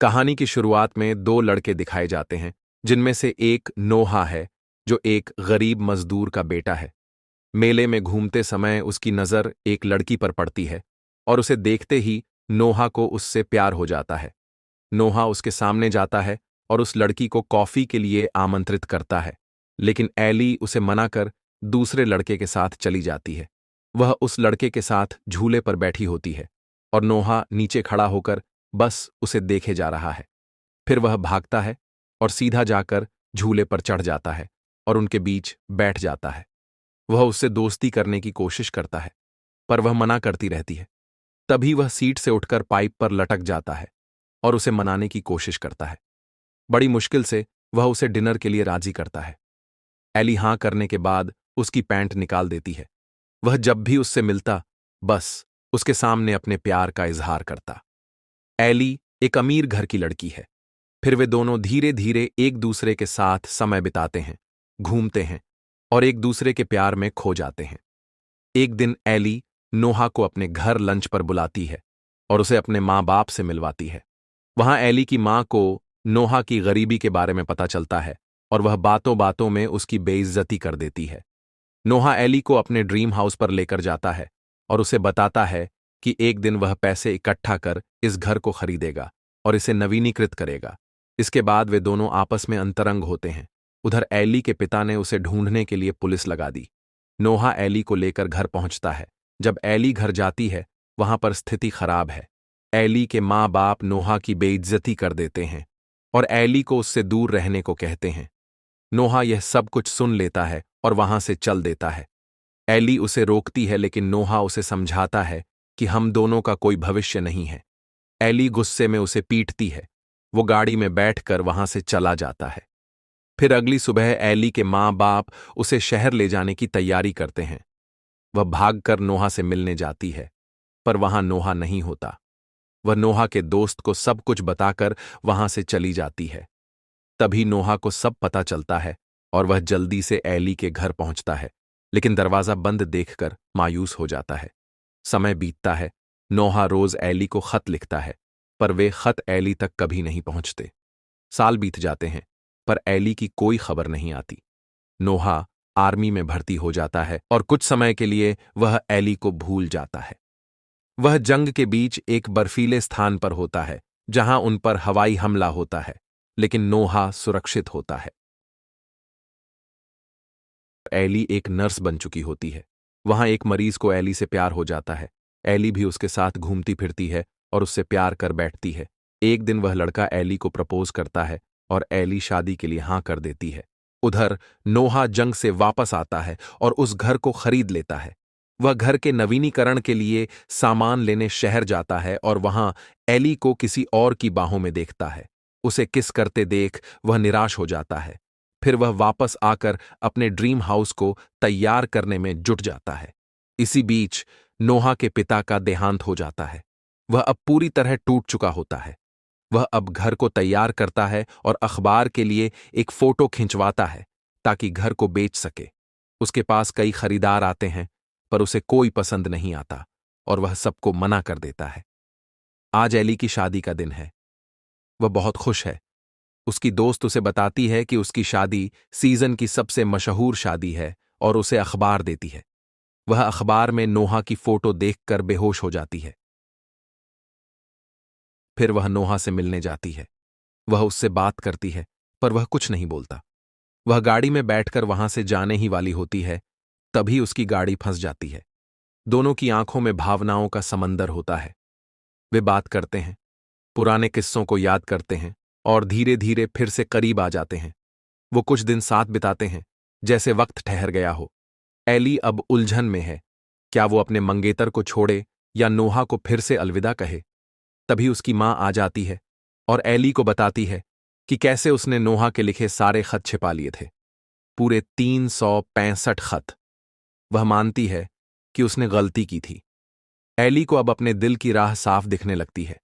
कहानी की शुरुआत में दो लड़के दिखाए जाते हैं, जिनमें से एक नोहा है, जो एक गरीब मजदूर का बेटा है। मेले में घूमते समय उसकी नज़र एक लड़की पर पड़ती है और उसे देखते ही नोहा को उससे प्यार हो जाता है। नोहा उसके सामने जाता है और उस लड़की को कॉफी के लिए आमंत्रित करता है, लेकिन एली उसे मना कर दूसरे लड़के के साथ चली जाती है। वह उस लड़के के साथ झूले पर बैठी होती है और नोहा नीचे खड़ा होकर बस उसे देखे जा रहा है। फिर वह भागता है और सीधा जाकर झूले पर चढ़ जाता है और उनके बीच बैठ जाता है। वह उससे दोस्ती करने की कोशिश करता है, पर वह मना करती रहती है। तभी वह सीट से उठकर पाइप पर लटक जाता है और उसे मनाने की कोशिश करता है। बड़ी मुश्किल से वह उसे डिनर के लिए राजी करता है। एली हां करने के बाद उसकी पैंट निकाल देती है। वह जब भी उससे मिलता, बस उसके सामने अपने प्यार का इजहार करता। एली एक अमीर घर की लड़की है। फिर वे दोनों धीरे धीरे एक दूसरे के साथ समय बिताते हैं, घूमते हैं और एक दूसरे के प्यार में खो जाते हैं। एक दिन एली नोहा को अपने घर लंच पर बुलाती है और उसे अपने माँ बाप से मिलवाती है। वहां एली की माँ को नोहा की गरीबी के बारे में पता चलता है और वह बातों बातों में उसकी बेइज्जती कर देती है। नोहा एली को अपने ड्रीम हाउस पर लेकर जाता है और उसे बताता है कि एक दिन वह पैसे इकट्ठा कर इस घर को खरीदेगा और इसे नवीनीकृत करेगा। इसके बाद वे दोनों आपस में अंतरंग होते हैं। उधर एली के पिता ने उसे ढूंढने के लिए पुलिस लगा दी। नोहा एली को लेकर घर पहुंचता है। जब एली घर जाती है, वहां पर स्थिति खराब है। एली के माँ बाप नोहा की बेइज्जती कर देते हैं और एली को उससे दूर रहने को कहते हैं। नोहा यह सब कुछ सुन लेता है और वहां से चल देता है। एली उसे रोकती है, लेकिन नोहा उसे समझाता है कि हम दोनों का कोई भविष्य नहीं है। एली गुस्से में उसे पीटती है। वो गाड़ी में बैठकर वहां से चला जाता है। फिर अगली सुबह एली के माँ बाप उसे शहर ले जाने की तैयारी करते हैं। वह भागकर नोहा से मिलने जाती है, पर वहां नोहा नहीं होता। वह नोहा के दोस्त को सब कुछ बताकर वहां से चली जाती है। तभी नोहा को सब पता चलता है और वह जल्दी से एली के घर पहुंचता है, लेकिन दरवाजा बंद देखकर मायूस हो जाता है। समय बीतता है। नोहा रोज एली को खत लिखता है, पर वे खत एली तक कभी नहीं पहुंचते। साल बीत जाते हैं, पर एली की कोई खबर नहीं आती। नोहा आर्मी में भर्ती हो जाता है और कुछ समय के लिए वह एली को भूल जाता है। वह जंग के बीच एक बर्फीले स्थान पर होता है, जहां उन पर हवाई हमला होता है, लेकिन नोहा सुरक्षित होता है। एली एक नर्स बन चुकी होती है। वहां एक मरीज को एली से प्यार हो जाता है। एली भी उसके साथ घूमती फिरती है और उससे प्यार कर बैठती है। एक दिन वह लड़का एली को प्रपोज करता है और एली शादी के लिए हां कर देती है। उधर नोहा जंग से वापस आता है और उस घर को खरीद लेता है। वह घर के नवीनीकरण के लिए सामान लेने शहर जाता है और वहां एली को किसी और की बाहों में देखता है। उसे किस करते देख वह निराश हो जाता है। फिर वह वापस आकर अपने ड्रीम हाउस को तैयार करने में जुट जाता है। इसी बीच नोहा के पिता का देहांत हो जाता है। वह अब पूरी तरह टूट चुका होता है। वह अब घर को तैयार करता है और अखबार के लिए एक फोटो खिंचवाता है ताकि घर को बेच सके। उसके पास कई खरीदार आते हैं, पर उसे कोई पसंद नहीं आता और वह सबको मना कर देता है। आज एली की शादी का दिन है। वह बहुत खुश है। उसकी दोस्त उसे बताती है कि उसकी शादी सीजन की सबसे मशहूर शादी है और उसे अखबार देती है। वह अखबार में नोहा की फोटो देखकर बेहोश हो जाती है। फिर वह नोहा से मिलने जाती है। वह उससे बात करती है, पर वह कुछ नहीं बोलता। वह गाड़ी में बैठकर वहां से जाने ही वाली होती है, तभी उसकी गाड़ी फंस जाती है। दोनों की आंखों में भावनाओं का समंदर होता है। वे बात करते हैं, पुराने किस्सों को याद करते हैं और धीरे धीरे फिर से करीब आ जाते हैं। वो कुछ दिन साथ बिताते हैं, जैसे वक्त ठहर गया हो। एली अब उलझन में है। क्या वो अपने मंगेतर को छोड़े या नोहा को फिर से अलविदा कहे? तभी उसकी मां आ जाती है और एली को बताती है कि कैसे उसने नोहा के लिखे सारे खत छिपा लिए थे, पूरे 365 खत। वह मानती है कि उसने गलती की थी। एली को अब अपने दिल की राह साफ दिखने लगती है।